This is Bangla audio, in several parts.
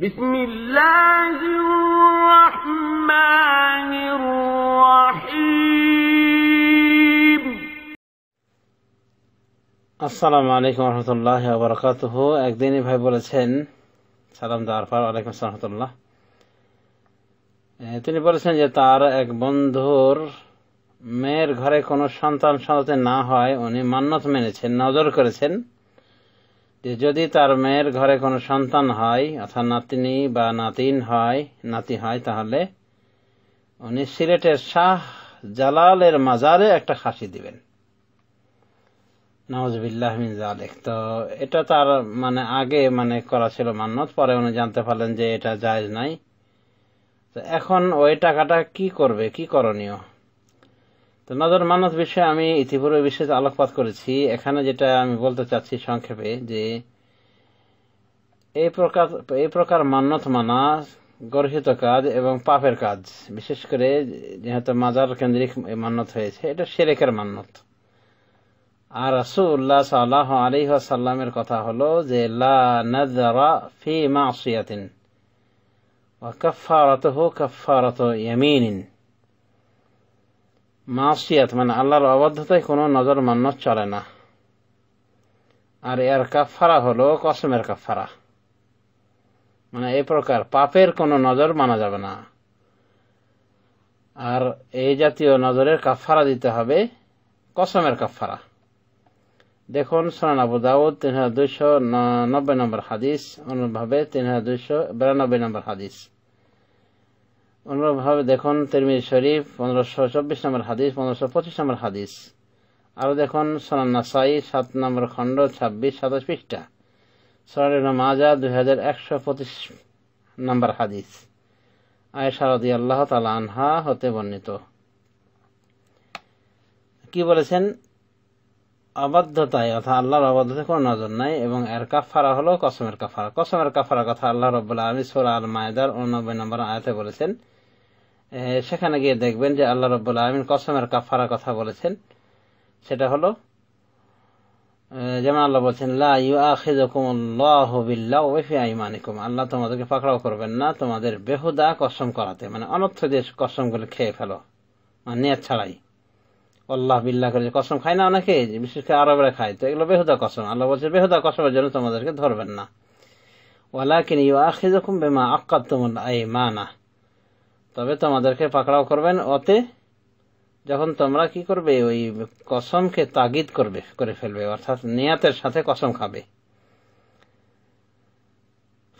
بسم الله الرحمن الرحيم আসসালামু আলাইকুম রহমতুল্লাহি ওয়া বারাকাতুহু। একদিনই ভাই বলেছেন, সালাম দেওয়ার পর ওয়ালাইকুম আসসালাম রহমতুল্লাহ, তিনি বলেছেন যে তার এক বন্ধুর মেয়ের ঘরে কোনো সন্তান সন্ততি না হয় উনি মান্যত মেনেছেন, নজর করেছেন যে যদি তার মেয়ের ঘরে কোনো সন্তান হয় অর্থাৎ নাতিনি বা নাতি হয় তাহলে উনি সিলেটের শাহ জালালের মাজারে একটা খাসি দিবেন। নাউযুবিল্লাহি মিন যালিক। তো এটা তার আগে করা ছিল মান্যত, পরে উনি জানতে পারলেন যে এটা জায়েজ নাই। তো এখন ওই টাকাটা কি করবে, কি করণীয়? তো নজর মান্যত বিষয়ে আমি ইতিপূর্বে বিশেষ আলোকপাত করেছি। এখানে যেটা আমি বলতে চাচ্ছি সংক্ষেপে, যে এই প্রকার মান্যত মানা গর্হিত কাজ এবং পাপের কাজ। বিশেষ করে যেহেতু মাজার কেন্দ্রিক মান্যত হয়েছে, এটা শিরকের মান্যত। আর রাসূলুল্লাহ সাল্লাল্লাহু আলাইহি ওয়াসাল্লামের কথা হলো যে লা নাযরা ফি মাসিয়াতিন ওয়া কাফফারাতুহু কাফফারাতু ইয়ামিনিন। মাসিয়াত আল্লাহর অবাধ্যতায় কোনো নজর মান্যত চলে না, আর এর কাফফারা হলো কসমের কাফফারা। এই প্রকার পাপের কোনো নজর মানা যাবে না, আর এই জাতীয় নজরের কাফফারা দিতে হবে কসমের কাফফারা। দেখুন সুনান আবু দাউদ 3290 নম্বর হাদিস, অনুরূপভাবে 3292 নম্বর হাদিস। অনুরূপভাবে দেখুন তিরমিজি শরীফ 1524 নম্বর হাদিস, 1525 নম্বর হাদিস। আরো দেখুন সুনান নাসাই 7 নম্বর খণ্ড 26-27 পৃষ্ঠা। সুনান ইবনে মাজাহ 2125 নম্বর হাদিস। আয়েশা রাদিয়াল্লাহু তাআলা আনহা হতে বর্ণিত। কি বলেছেন? অবাধ্যতায় অর্থাৎ আল্লাহর অবাধ্যতায় কোনো নজর নাই, এবং এর কাফফারা হলো কসমের কাফফারা। কসমের কাফফারার কথা আল্লাহ রাব্বুল আলামিন সূরা আল মায়েদার 89 নম্বর আয়াতে বলেছেন। সেখানে গিয়ে দেখবেন যে আল্লাহ রাব্বুল আলামিন কসমের কাফফারার কথা বলেছেন। সেটা হলো যেমন আল্লাহ বলছেন লা ইউআখিযুকুমুল্লাহু বিল্লাগহি ফি আইমানিকুম, আল্লাহ তোমাদেরকে পাকড়াও করবেন না তোমাদের বেহুদা কসম করাতে, অনর্থ দিয়ে কসমগুলো খেয়ে ফেলো, নিয়ত ছাড়াই। আল্লাহ বিল্লাহ করে কসম খায় না অনেকে, বিশেষ করে আরবরা খায়, তো এগুলো বেহুদা কসম। আল্লাহ বলছে বেহুদা কসমের জন্য তোমাদেরকে ধরবেন না। ওয়ালাকিন ইউআখিযুকুম বিমা আক্কাদতুমুল আইমানা, তবে তোমাদেরকে পাকড়াও করবেন ওতে যখন তোমরা কি করবে, ওই কসমকে তাগিদ করে ফেলবে, অর্থাৎ নিয়াতের সাথে কসম খাবে।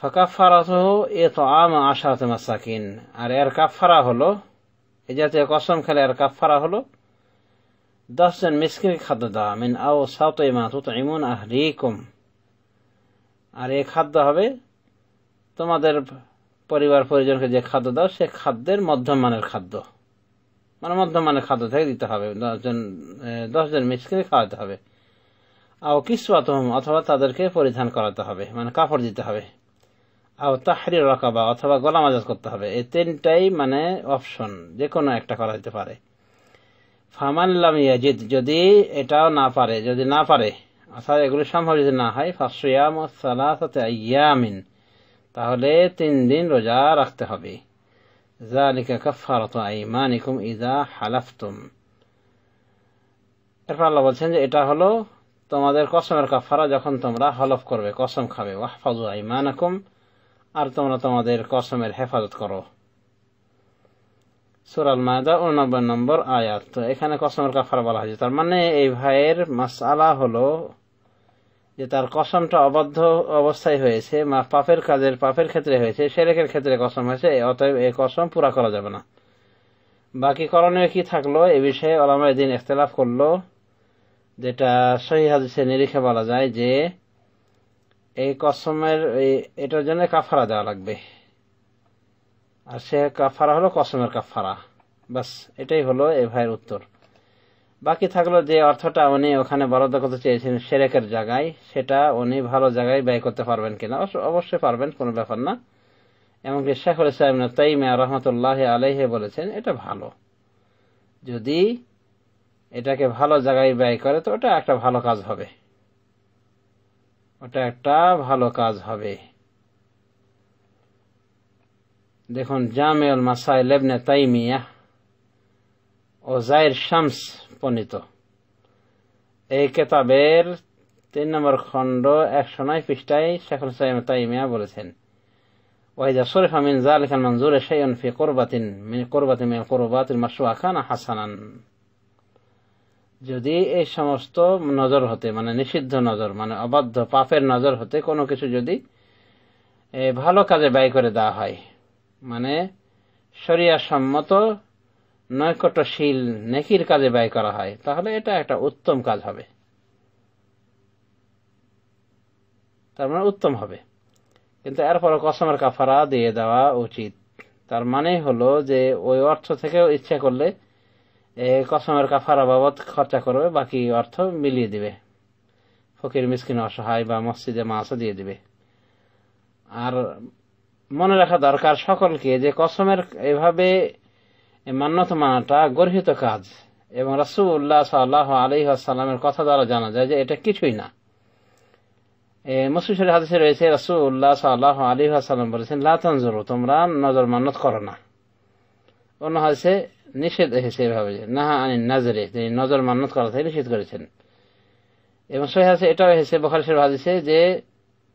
ফাকাফফারাতুহু ইতআমু 10 মাসাকিন, আর এর কাফফারা হলো, এই জাতীয় কসম খেলে এর কাফফারা হলো 10 জন মিসকিনকে খাদ্য দেওয়া। মিন আওসাতি মা তুতঈমুন আহলিকুম, আর এই খাদ্য হবে তোমাদের পরিবার পরিজনকে যে খাদ্য দাও সে খাদ্যের মধ্যম মানের খাদ্য, মধ্যম মানের খাদ্য থেকে দিতে হবে। 10 জন মিসকিনকে খাওয়াতে হবে। আও কিসওয়াতুহুম, অথবা তাদেরকে পরিধান করাতে হবে, কাপড় দিতে হবে। আও তাহরির রাকাবা, অথবা গোলাম আজাদ করতে হবে। এই তিনটাই অপশন, যে কোনো একটা করা যেতে পারে। ফামান লাম ইয়াজিদ, যদি এটাও না পারে, অর্থাৎ এগুলো সম্ভব যদি না হয়, ফাসিয়ামু সালাসাতি আইয়ামিন, তাহলে 3 দিন রোজা রাখতে হবে। যালিকা কাফফারাতু আইমানিকুম ইযা হালাফতুম। এরপর আল্লাহ বলছেন যে এটা হলো তোমাদের কসমের কাফফারা যখন তোমরা হলফ করবে, কসম খাবে। ওয়াহফাযু আইমানাকুম, আর তোমরা তোমাদের কসমের হেফাজত করো। সূরা আল মায়েদা 89 নম্বর আয়াত। তো এখানে কসমের কাফফারা বলা হয়েছে। তার এই ভাইয়ের মাসআলা হলো যে তার কসমটা অবাধ্য অবস্থায় হয়েছে, পাপের ক্ষেত্রে হয়েছে, শিরকের ক্ষেত্রে কসম হয়েছে, অতএব এই কসম পুরা করা যাবে না। বাকি করণীয় কি থাকলো এ বিষয়ে উলামায়ে দ্বীন ইখতিলাফ করলো। যেটা সহিহ হাদিসের নিরিখে বলা যায় যে এই কসমের এটার জন্য কাফারা দেওয়া লাগবে, আর সে কাফারা হলো কসমের কাফারা। বাস এটাই হলো এই ভাইয়ের উত্তর। বাকি থাকলো যে অর্থটা উনি ওখানে বরাদ্দ করতে চেয়েছেন শিরকের জায়গায়, সেটা উনি ভালো জায়গায় ব্যয় করতে পারবেন কিনা? অবশ্যই পারবেন, কোনো ব্যাপার না। এমনকি শাইখুল ইসলাম ইবনে তাইমিয়া রাহমাতুল্লাহি আলাইহি বলেছেন এটা ভালো, যদি এটাকে ভালো জায়গায় ব্যয় করে তো ওটা একটা ভালো কাজ হবে। দেখুন জামিউল মাসাইল ইবনে তাইমিয়াহ ও জাইর শামস প্রণীত এই কিতাবের 3 নম্বর খণ্ড 109 পৃষ্ঠায় শেখুল ইসলাম ইবনে তাইমিয়া বলেছেন, ওয়াইদা সরিফা মিন যালিকাল মানজুর শাইউন ফি কুরবাতিন মিন কুরবাতিল মাশরুআ কানা হাসানান। যদি এই সমস্ত নজর হতে মানে নিষিদ্ধ নজর মানে অবাধ্য পাপের নজর হতে কোনো কিছু যদি ভালো কাজে ব্যয় করে দেওয়া হয়, মানে শরিয়া সম্মত নৈকট্যশীল নেকির কাজে ব্যয় করা হয়, তাহলে এটা একটা উত্তম কাজ হবে, তার মানে উত্তম হবে। কিন্তু এরপর কসমের কাফারা দিয়ে দেওয়া উচিত। তার মানে হলো যে ওই অর্থ থেকেও ইচ্ছা করলে কসমের কাফারা বাবদ খরচা করবে, বাকি অর্থ মিলিয়ে দিবে, ফকির মিসকিন অসহায় বা মসজিদে মাছও দিয়ে দিবে। আর মনে রাখা দরকার সকলকে যে কসমের এভাবে মান্যত মানাটা গর্হিত কাজ, এবং রাসূলুল্লাহ সাল্লাল্লাহু আলাইহি ওয়াসাল্লামের কথা দ্বারা জানা যায় যে এটা কিছুই না। মুসলিম শরীফের হাদিসে রয়েছে রাসূলুল্লাহ সাল্লাল্লাহু আলাইহি ওয়াসাল্লাম বলেছেন, লা তানজুরু, তোমরা নজর মান্যত করো না। অন্য হাদিসে নিষেধ এসেছে এভাবে, নাহা আনিন নাজরে, তিনি নজর মান্যত করা থেকে নিষেধ করেছেন। এবং সহিহ হাদিসে এটাও এসেছে বুখারী শরীফের হাদিসে যে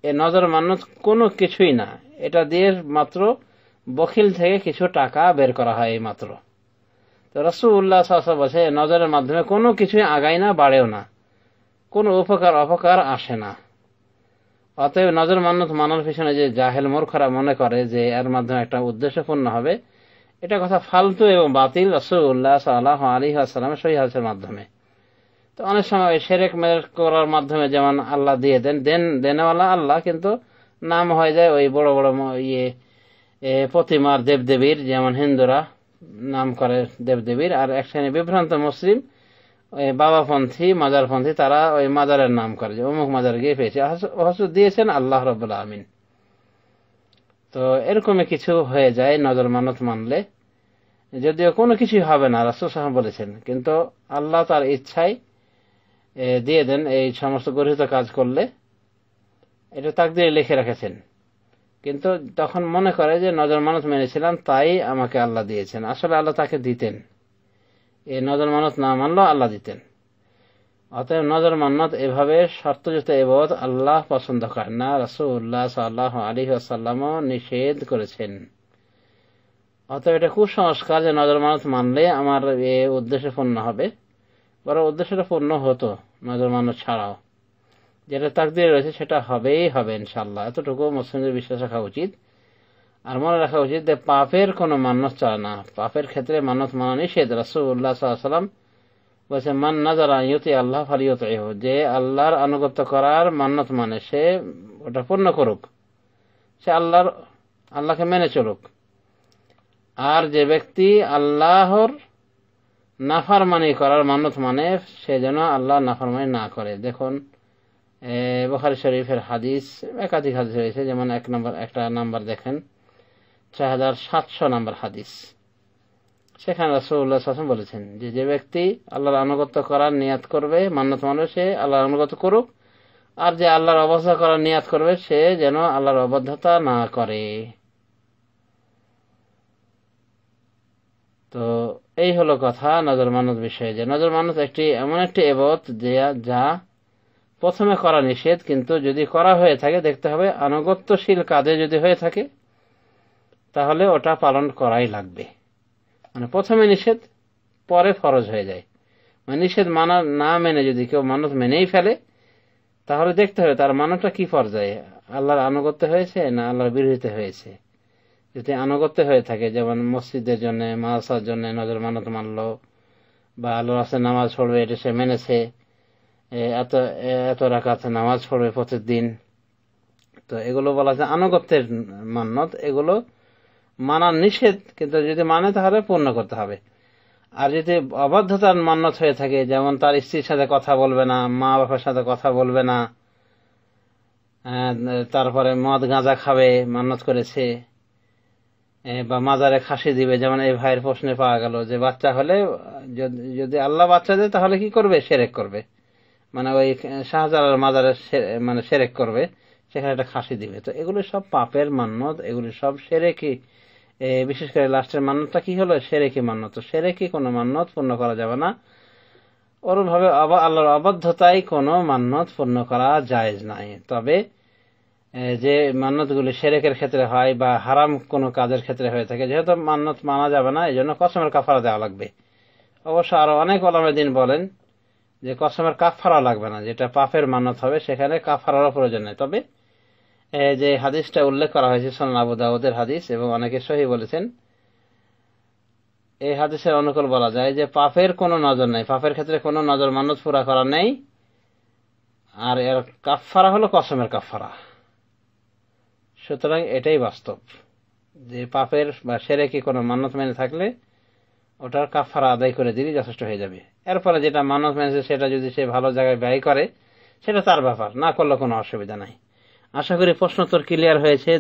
এ নজর মান্যত কোনো কিছুই না, এটা দিয়ে মাত্র বখিল থেকে কিছু টাকা বের করা হয় এই মাত্র। তো রাসূলুল্লাহ সাল্লাল্লাহু আলাইহি ওয়াসাল্লাম বলেছে নজরের মাধ্যমে কোনো কিছুই আগায় না, বাড়েও না, কোনো উপকার অপকার আসে না। অতএব নজর মান্যত মানার পিছনে যে জাহেল মূর্খরা মনে করে যে এর মাধ্যমে একটা উদ্দেশ্য পূর্ণ হবে, এটা কথা ফালতু এবং বাতিল রাসূলুল্লাহ সাল্লাল্লাহু আলাইহি ওয়াসাল্লামের সহিহ হাদিসের মাধ্যমে। তো অনেক সময় শিরক করার মাধ্যমে যেমন আল্লাহ দিয়ে দেনওয়ালা আল্লাহ, কিন্তু নাম হয়ে যায় ওই বড় বড় প্রতিমার দেবদেবীর, যেমন হিন্দুরা নাম করে দেবদেবীর, আর এক শ্রেণী বিভ্রান্ত মুসলিম ওই বাবাপন্থী মাজারপন্থী তারা ওই মাজারের নাম করে যে অমুক মাজার গিয়ে পেয়েছে, অথচ দিয়েছেন আল্লাহ রাব্বুল আমিন। তো এরকমই কিছু হয়ে যায় নজর মানত মানলে, যদিও কোনো কিছুই হবে না রাসূল সাল্লাল্লাহু আলাইহি ওয়াসাল্লাম বলেছেন, কিন্তু আল্লাহ তার ইচ্ছায় দিয়ে দেন এই সমস্ত গর্হিত কাজ করলে, এটা তাকদীরে লিখে রেখেছেন। কিন্তু তখন মনে করে যে নজর মানত মেনেছিলাম তাই আমাকে আল্লাহ দিয়েছেন, আসলে আল্লাহ তাকে দিতেন, এই নজর মানত না মানলেও আল্লাহ দিতেন। অতএব নজর মান্নত এভাবে শর্তযুক্ত ইবাদত আল্লাহ পছন্দ করেন না, রাসূলুল্লাহ সাল্লাল্লাহু আলাইহি ওয়াসাল্লামও নিষেধ করেছেন। অতএব এটা কুসংস্কার যে নজর মানত মানলে আমার এই উদ্দেশ্য পূর্ণ হবে, বরং উদ্দেশ্যটা পূর্ণ হতো নজর মানত ছাড়াও, যেটা তাকদীরে রয়েছে সেটা হবেই হবে ইনশাআল্লাহ। এতটুকু মুসলিমদের বিশ্বাস রাখা উচিত। আর মনে রাখা উচিত যে পাপের কোনো মান্যত চলে না, পাপের ক্ষেত্রে মান্যত মানা নিষেধ। রাসূলুল্লাহ সাল্লাল্লাহু আলাইহি ওয়াসাল্লাম বলেছেন, মান নাযারা ইউতি আল্লাহ ফালিয়ুতিহু, যে আল্লাহর আনুগত্য করার মান্যত মানে সে ওটা পূর্ণ করুক, সে আল্লাহকে মেনে চলুক। আর যে ব্যক্তি আল্লাহর নাফরমানি করার মান্যত মানে সে যেন আল্লাহর নাফরমানি না করে। দেখুন বুখারী শরীফের হাদিস, একাধিক হাদিস রয়েছে, যেমন একটা নাম্বার দেখেন ৬৭০০ নম্বর হাদিস, সেখানে রাসূলুল্লাহ সাল্লাল্লাহু আলাইহি ওয়াসাল্লাম বলেছেন যে ব্যক্তি আল্লাহর আনুগত্য করার নিয়াত করবে, মান্যত মানবে, সে আল্লাহর আনুগত্য করুক, আর যে আল্লাহর অবদ্ধতা করার নিয়াত করবে সে যেন আল্লাহর অবদ্ধতা না করে। তো এই হলো কথা নজর মানত বিষয়ে, যে নজর মানত এমন একটি ইবাদত যা প্রথমে করা নিষেধ, কিন্তু যদি করা হয়ে থাকে দেখতে হবে আনুগত্যশীল কাজে যদি হয়ে থাকে তাহলে ওটা পালন করাই লাগবে। মানে প্রথমে নিষেধ পরে ফরজ হয়ে যায়, মানে নিষেধ মানা না মেনে যদি কেউ মানত মেনেই ফেলে তাহলে দেখতে হবে তার মানটা কি পর্যায়ে, আল্লাহর আনুগত্য হয়েছে না আল্লাহর বিরোধিতা হয়েছে। যদি আনুগত্য হয়ে থাকে, যেমন মসজিদের জন্য মাদ্রাসার জন্য নজর মানত মানলো, বা আল্লাহর রাস্তায় নামাজ পড়বে এটা সে মেনেছে, এত রাকাত নামাজ পড়বে প্রতিদিন, তো এগুলো বলা যায় আনুগত্যের মান্যত, এগুলো মানার নিষেধ, কিন্তু যদি মানে তাহলে পূর্ণ করতে হবে। আর যদি অবাধ্যতার মান্যত হয়ে থাকে, যেমন তার স্ত্রীর সাথে কথা বলবে না, মা বাবার সাথে কথা বলবে না, তারপরে মদ গাঁজা খাবে মান্যত করেছে, বা মাজারে খাসি দিবে, যেমন এই ভাইয়ের প্রশ্নে পাওয়া গেল যে বাচ্চা হলে যদি আল্লাহ বাচ্চা দেয় তাহলে কি করবে, শিরক করবে, মানে ওই শাহজালাল মাজারে মানে শিরক করবে, সেখানে একটা খাসি দিবে। তো এগুলি সব পাপের মান্যত, এগুলি সব শিরকি বিশেষ করে লাস্টের মান্যতটা কি হলো? শিরকি মান্যত। শিরকি কোনো মান্যত পূর্ণ করা যাবে না। ওরভাবে আল্লাহর অবাধ্যতায় কোনো মান্যত পূর্ণ করা জায়েজ নাই। তবে যে মান্যতগুলি শিরকের ক্ষেত্রে হয় বা হারাম কোনো কাজের ক্ষেত্রে হয়ে থাকে, যেহেতু মান্যত মানা যাবে না, এই জন্য কসমের কাফারা দেওয়া লাগবে। অবশ্য আরো অনেক ওলামা দ্বীন বলেন যে কসমের কাফারা লাগবে না, যেটা পাপের মান্যত হবে সেখানে কাফারারও প্রয়োজন নেই। তবে যে হাদিসটা উল্লেখ করা হয়েছে সুনান আবু দাউদের হাদিস, এবং অনেকে সহিহ বলেছেন, এই হাদিসের অনুকূল বলা যায় যে পাপের কোনো নজর নেই, পাপের ক্ষেত্রে কোনো নজর মান্যত পুরা করা নেই, আর এর কাফারা হলো কসমের কাফারা। সুতরাং এটাই বাস্তব যে পাপের বা শিরকি কোনো মান্যত মেনে থাকলে ওটার কাফারা আদায় করে দিলেই যথেষ্ট হয়ে যাবে। এরপরে যেটা মান্যত মেনেছে সেটা যদি সে ভালো জায়গায় ব্যয় করে সেটা তার ব্যাপার, না করলে কোনো অসুবিধা নাই। আশা করি প্রশ্নোত্তর ক্লিয়ার হয়েছে।